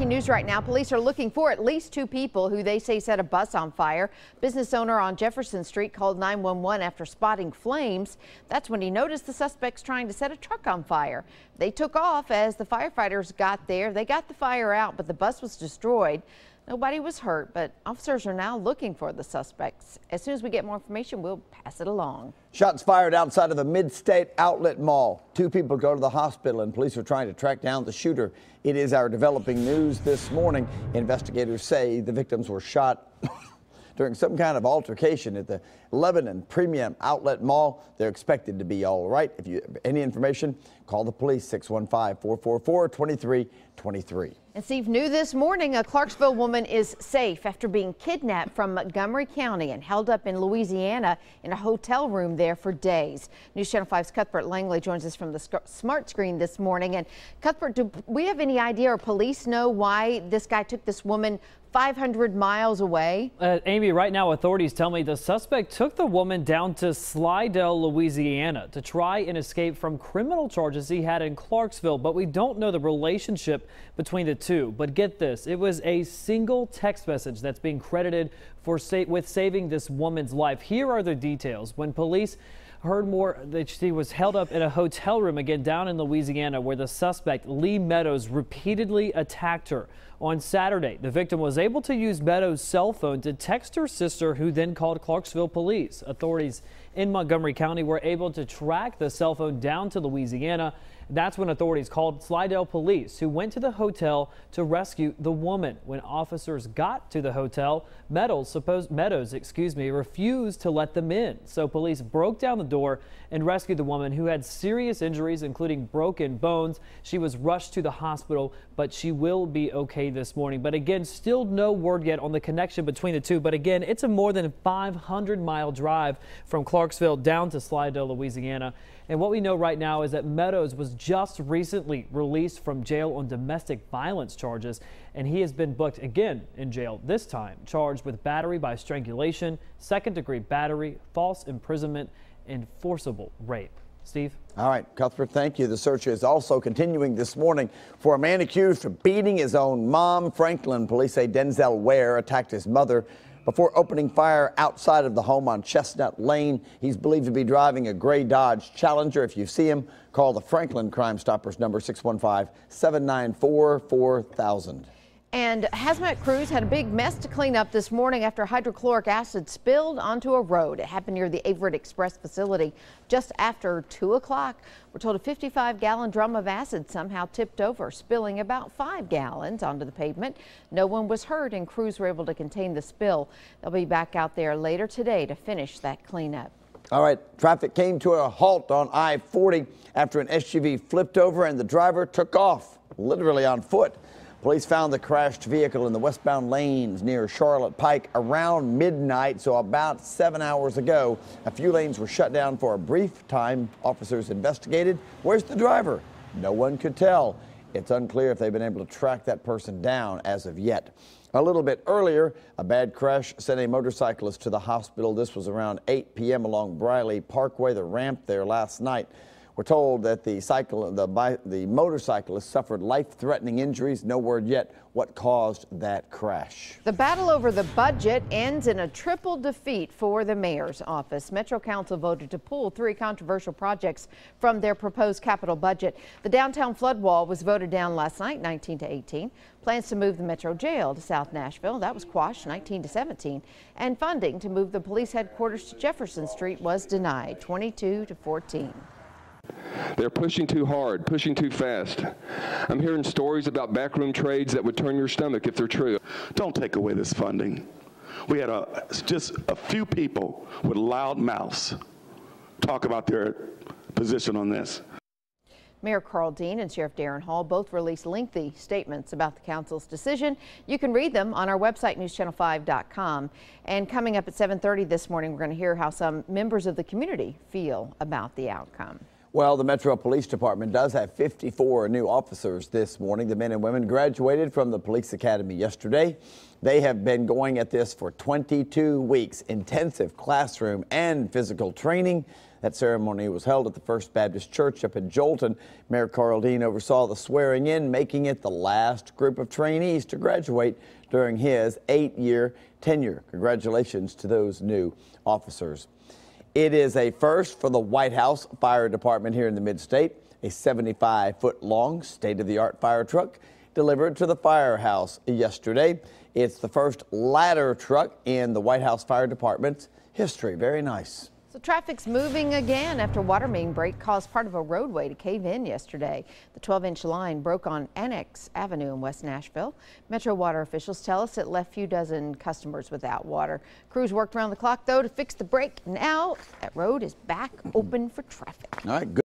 breaking news right now. Police are looking for at least 2 people who they say set a bus on fire. Business owner on Jefferson Street called 911 after spotting flames. That's when he noticed the suspects trying to set a truck on fire. They took off as the firefighters got there. They got the fire out, but the bus was destroyed. Nobody was hurt, but officers are now looking for the suspects. As soon as we get more information, we'll pass it along. Shots fired outside of a mid-state outlet mall. 2 people go to the hospital, and police are trying to track down the shooter. It is our developing news this morning. Investigators say the victims were shot during some kind of altercation at the Lebanon Premium Outlet Mall. They're expected to be all right. If you have any information, call the police, 615-444-2323. And Steve, new this morning, a Clarksville woman is safe after being kidnapped from Montgomery County and held up in Louisiana in a hotel room there for days. News Channel 5's Cuthbert Langley joins us from the smart screen this morning. And Cuthbert, do we have any idea or police know why this guy took this woman 500 miles away? Amy, right now authorities tell me the suspect took the woman down to Slidell, Louisiana to try and escape from criminal charges he had in Clarksville, but we don't know the relationship between the two. But get this, it was a single text message that's being credited with saving this woman's life. Here are the details. When police heard more that she was held up in a hotel room again down in Louisiana where the suspect, Lee Meadows, repeatedly attacked her. On Saturday, the victim was able to use Meadows' cell phone to text her sister, who then called Clarksville police. Authorities in Montgomery County were able to track the cell phone down to Louisiana. That's when authorities called Slidell police, who went to the hotel to rescue the woman. When officers got to the hotel, Meadows refused to let them in. So police broke down the door and rescued the woman, who had serious injuries, including broken bones. She was rushed to the hospital, but she will be okay this morning. But again, still no word yet on the connection between the two. But again, it's a more than 500-mile drive from Clarksville down to Slidell, Louisiana. And what we know right now is that Meadows was just recently released from jail on domestic violence charges, and he has been booked again in jail, this time charged with battery by strangulation, second-degree battery, false imprisonment, and forcible rape. Steve? All right, Cuthbert, thank you. The search is also continuing this morning for a man accused of beating his own mom. Franklin police say Denzel Ware attacked his mother before opening fire outside of the home on Chestnut Lane. He's believed to be driving a gray Dodge Challenger. If you see him, call the Franklin Crime Stoppers number 615-794-4000. And hazmat crews had a big mess to clean up this morning after hydrochloric acid spilled onto a road. It happened near the Averett Express facility just after 2 o'clock. We're told a 55-gallon drum of acid somehow tipped over, spilling about 5 gallons onto the pavement. No one was hurt, and crews were able to contain the spill. They'll be back out there later today to finish that cleanup. All right, traffic came to a halt on I-40 after an SUV flipped over and the driver took off, literally on foot. Police found the crashed vehicle in the westbound lanes near Charlotte Pike around midnight, so about 7 hours ago. A few lanes were shut down for a brief time. Officers investigated. Where's the driver? No one could tell. It's unclear if they've been able to track that person down as of yet. A little bit earlier, a bad crash sent a motorcyclist to the hospital. This was around 8 p.m. along Briley Parkway, the ramp there last night. We're told that the motorcyclist suffered life-threatening injuries. No word yet what caused that crash. The battle over the budget ends in a triple defeat for the mayor's office. Metro Council voted to pull 3 controversial projects from their proposed capital budget. The downtown flood wall was voted down last night, 19-18. Plans to move the Metro Jail to South Nashville, that was quashed, 19-17. And funding to move the police headquarters to Jefferson Street was denied, 22-14. They're pushing too hard, pushing too fast. I'm hearing stories about backroom trades that would turn your stomach if they're true. Don't take away this funding. We had just a few people with loud mouths talk about their position on this. Mayor Carl Dean and Sheriff Darren Hall both released lengthy statements about the council's decision. You can read them on our website, newschannel5.com. And coming up at 7:30 this morning, we're going to hear how some members of the community feel about the outcome. Well, the Metro Police Department does have 54 new officers this morning. The men and women graduated from the police academy yesterday. They have been going at this for 22 weeks, intensive classroom and physical training. That ceremony was held at the First Baptist Church up in JOELTON. Mayor Carl Dean oversaw the swearing in, making it the last group of trainees to graduate during his 8-year tenure. Congratulations to those new officers. It is a first for the White House Fire Department here in the Mid-State. A 75-foot-long state-of-the-art fire truck delivered to the firehouse yesterday. It's the first ladder truck in the White House Fire Department's history. Very nice. So traffic's moving again after water main break caused part of a roadway to cave in yesterday. The 12-inch line broke on Annex Avenue in West Nashville. Metro Water officials tell us it left a few dozen customers without water. Crews worked around the clock, though, to fix the break. Now that road is back open for traffic. All right, good.